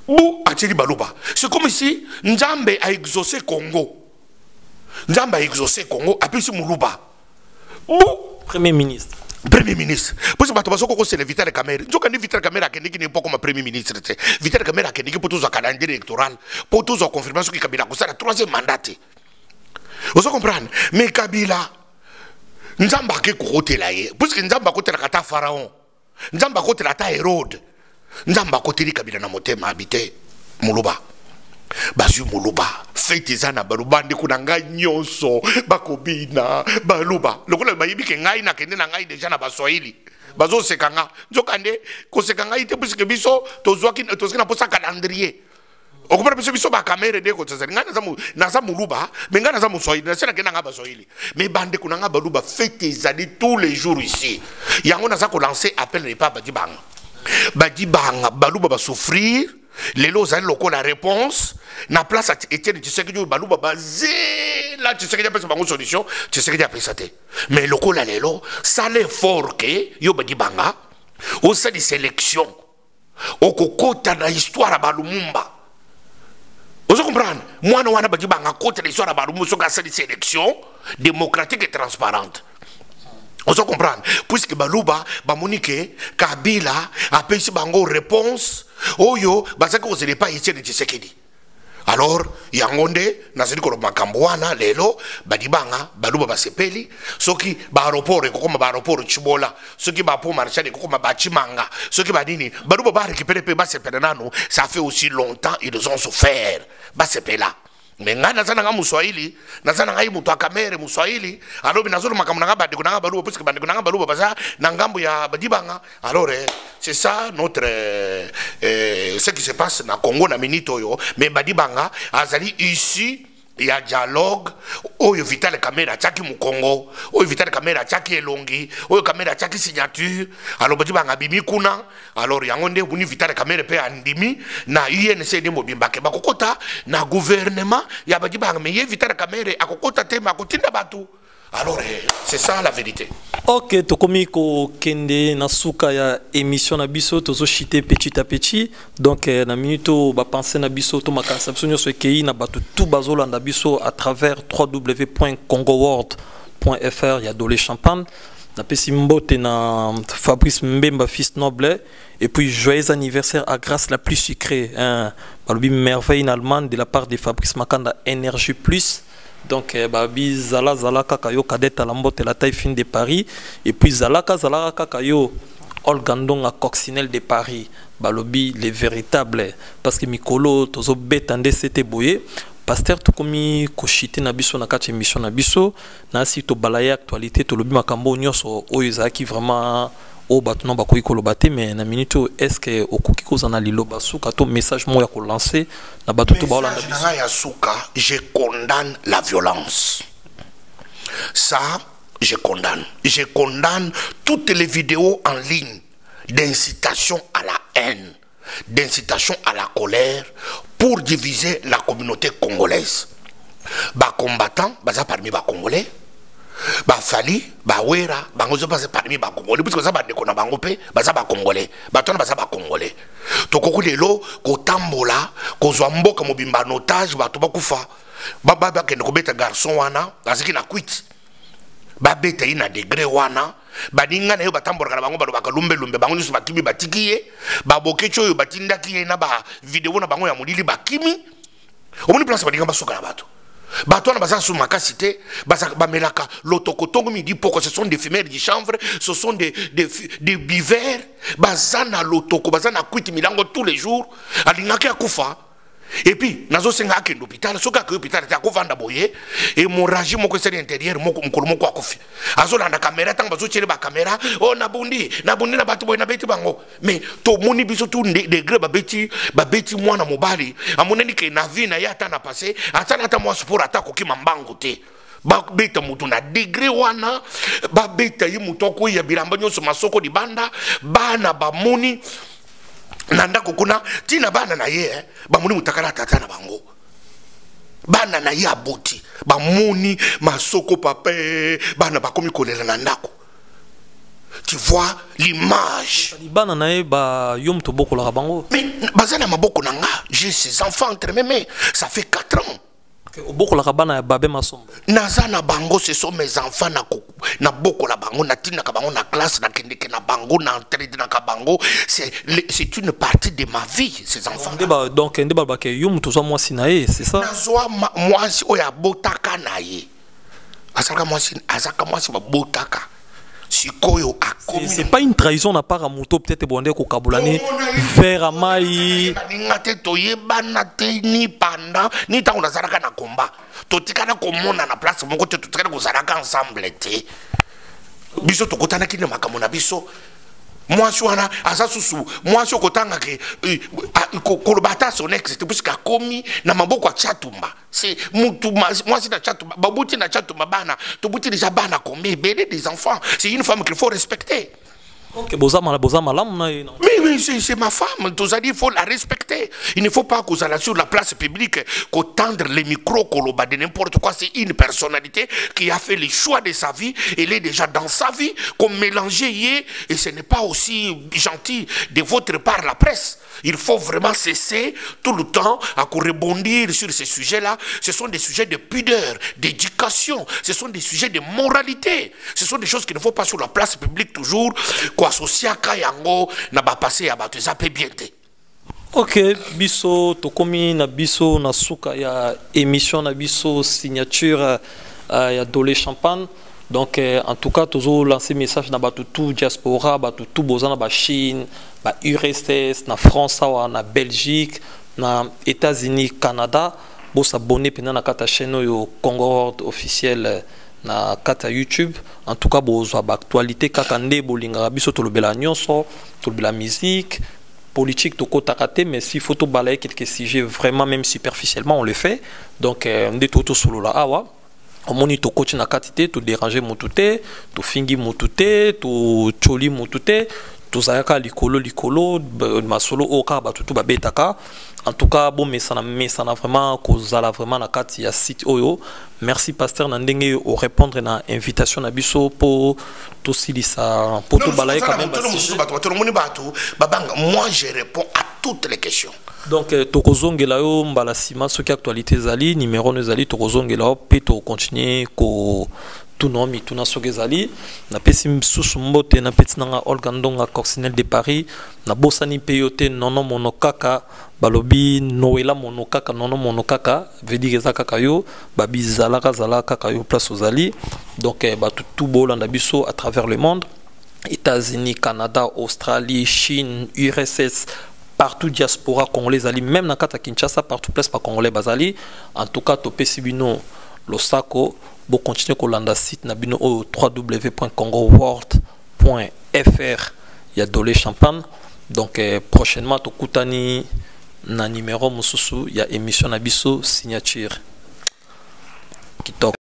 bu ateli baluba. C'est comme si nzambe a exaucé Congo, nzambe a exaucé Congo apesi muluba bu Premier ministre. Premier ministre. Parce que bato basoko ko c'est Vital Kamerhe. Nzoka ni Vital Kamerhe akendiki ni poko ma premier ministre. Vital Kamerhe akendiki pour tous au calendrier électoral, pour tous au confirmation ki Kabila ko sala 3e mandat. Vous comprenez? Mais Kabila, Nzamba ke kote la ye, parce que Nzamba kote la kata Pharaon, Nzamba kote la ta Hérode, Nzamba kote li Kabila na motema habité Muluba. Bazu Muluba, fete zana baluba nde kunanga nyonso, bakobina, baluba. Lokola bayibi ke ngai na kende na ngai déjà na baswahili. Bazo sekanga, nzokande ko sekanga ite parce que biso tozwaki na posa calendrier. On comprend que biso ba caméra de ko tsasa ngana za muluba mais ngana za muswahili na sena kenanga baswahili mais bande kunanga baluba fête ezali tous les jours ici yango na za ko lancer appel ne pas badibanga baluba ba souffrir lelo zali lokola réponse na place à Etienne Tshisekedi baluba bazé là Tshisekedi apesa bango solution Tshisekedi apesa te mais lokola lelo ça l'effort que yo badibanga au sein de sélection au kokota na histoire ba Lumumba. Vous comprenez? Moi, je suis en côté de l'histoire de cette élection démocratique et transparente. Vous comprenez? Puisque Baluba, Bamonike, Kabila, a payé une réponse. Oyo, parce que vous n'avez pas été de Tshisekedi. Alors, Yangonde, Nazari Makamboana, Lelo, Badibanga, Baluba Basepeli, ceux qui Baropor et Kokoma Baropor Chibola, ceux qui Bapo Marchal et Kokoma Bachimanga, ceux qui Badini, Baluba Bar récupérer Basepenano, ça fait aussi longtemps ils ont souffert. Basepela. Mais nga nazana nga muswahili, nazana nga mutu akamere muswahili, alors binazolo makamuna bande kunanga baluba parce que bande kunanga baluba baza na ngambo ya Badibanga. Alors c'est ça notre ce qui se passe na Congo na minito yo, mais Badibanga azali ici il y a dialogue. Oyo Vital Kamerhe ataki mu Congo, oyo Vital Kamerhe ataki Elongi, oyo Kamerhe ataki signature. Alors Badibanga bimi kuna, alors yangonde buni Vital Kamerhe pe andimi na UNC de mobimba ke bakokota na gouvernement ya Badibanga mais ye Vital Kamerhe akokota te makotinda batu. Alors c'est ça la vérité. Ok, tokomi ko kende na suka ya émission na biso tozo chité petit à petit. Donc na minuto ba penser na biso to makansa biso nyoso ekei na batu tout bazolanda biso à travers www.congoworld.fr ya Dolé Champagne. Na pesi mbote na Fabrice Mbemba fils noble et puis joyeux anniversaire à grâce la plus sucrée hein. Balobi merveille allemande de la part de Fabrice Makanda Énergie Plus. Donc babi zala zala kakayo kadette à la mbote la taille fine de Paris et puis zalaka zala kakayo Olgandong à Coccinelle de Paris balobi les véritables parce que mikolo tozo betande c'était boyé pasteur tout comme kochité na biso na kati émission na biso na si to balaya actualité to lobi makambo nyoso oyo qui vraiment o batno ba koyi kolobate mais na minute est-ce que okoki kozana liloba suka to message moya ko lancer na bato to baola na biso ya suka je condamne la violence ça je condamne toutes les vidéos en ligne d'incitation à la haine, d'incitation à la colère pour diviser la communauté congolaise. Ba combattants baza parmi ba congolais ba fali ba wera bangozo baza parmi ba congolais parce que ça ba dekona bango pe baza ba congolais batona baza ba congolais to kokulelo ko tambola ko zwa mboka mobimba otage bato bakufa baba kende ko beta garçon wana aziki na quit ba beta ina degré wana baninga na yo batambola bango balo bakalumbe lumbe bango nyusu bakimi batikiye babokecho yo batindaki ye na ba video na bango ya mulili bakimi omoni place baninga basuka na bato bato na baza sous makasité bamelaka lotokotongo midi poko ce sont des femelles du chanvre ce sont des bivers bazana lotoko bazana kwiti milango tous les jours alingaki akufa. Et puis, nazo senga ake l'hôpital, soka ke l'hôpital ta kovanda boye hémorragie moko c'est l'intérieur moko moko akufi. Azo na caméra tang bazo tire ba caméra, oh nabundi na batu boye na beti bango. Mais to moni biso tout degré ba beti mwana mobali, amoneni ke na vie na yata na passé, atana ta moi sport atako ki mambango te. Ba beta mutu na degré wana, ba beta yi mutoko ya bilamba nyonso masoko di banda, bana ba moni nanda kokuna tina bana na ye bamuni mutakala tata na bango bana na ye aboti bamuni masoko pape bana bakomi kolela na ndako. Tu vois l'image bana na ye ba yom to boko la bango mais bazana maboko nanga j'ai ces enfants entre mes mains ça fait 4 ans. Boko la bana ya babe masombo nazana bango ce sont mes enfants na boko la bango na tina ka bango na classe na kendeke na bango na entrée na ka bango c'est une partie de ma vie ces enfants donc ndeba ba ke yum to zo mwasi na ye c'est ça nazwa mwasi oya botaka na ye asaka mwasi ba botaka sikoyo akomi c'est pas une trahison na part à moto peut-être bondé ko kabulani vers amai ngate toyebana te ni pendant ni tango nazalaka na combat totikana komona na place moko te totikana kozalaka ensemble te biso tokotana kine makambo na biso mwasi wana aza susu mwasi okotanga ke kolobata son ex te puisque akomi na maboko ya Chatumba c'est mutu mwasi na Chatumba babuti na Chatumba bana tobuti déjà bana combien belé des enfants c'est une femme qu'il faut respecter. Ok, mais c'est ma femme, tous il faut la respecter. Il ne faut pas qu'on soit sur la place publique, qu'on tendre les micros, qu'on de n'importe quoi. C'est une personnalité qui a fait le choix de sa vie. Elle est déjà dans sa vie, qu'on mélange et ce n'est pas aussi gentil de votre part la presse. Il faut vraiment cesser tout le temps à rebondir sur ces sujets-là. Ce sont des sujets de pudeur, d'éducation, ce sont des sujets de moralité. Ce sont des choses qu'il ne faut pas sur la place publique toujours. Associé à Kayango n'a pas passé à battre ça peut bien te. Ok, biso tokomi na biso na suka ya émission na biso signature ya Dolé Champagne. Donc en tout cas toujours lancer message na batu tout diaspora batu tout bozana ba Chine ba URSS na France na Belgique na États-Unis Canada bo s'abonner pendant na kata chaîne yo Congo officiel na kata YouTube. En tout cas bozwa ba actualité kaka nde bolinga biso to lobela nyonso to lobela musique politique to kotakate mais si faut to balayer quelques sujets vraiment même superficiellement on le fait. Donc nde to solo la awa omoni to coach na katite to déranger motute to fingi motute to choli motute to zayaka likolo masolo oka batutu babetaka. En tout cas bon mais ça na vraiment kozala vraiment na kati ya site oyo. Merci pasteur na ndenge au répondre na invitation na biso pour tout silisa pour tout balayer quand même. Moi je réponds à toutes les questions. Donc tokozongela yo mbala sima soki actualité zali numéro ne zali tokozongela pe to continuer ko tunomi tuna sogezali na pesi msusu mbote na petinanga Olga Ndonga Coccinelle de Paris na bosani peyote nono monokaka balobi noela monokaka nono monokaka veut dire za kaka yo babizalaka zala kaka yo place ozali. Donc tout bolanda biso à travers le monde, États-Unis, Canada, Australie, Chine, URSS, partout diaspora congolais ali même na kata Kinshasa partout place pas congolais bazali. En tout cas to pesi bino losako bo continuer ko landa site na bino au www.congoworld.fr ya Dolé Champagne. Donc prochainement to kutani na numéro mususu ya émission na biso signature kitoko.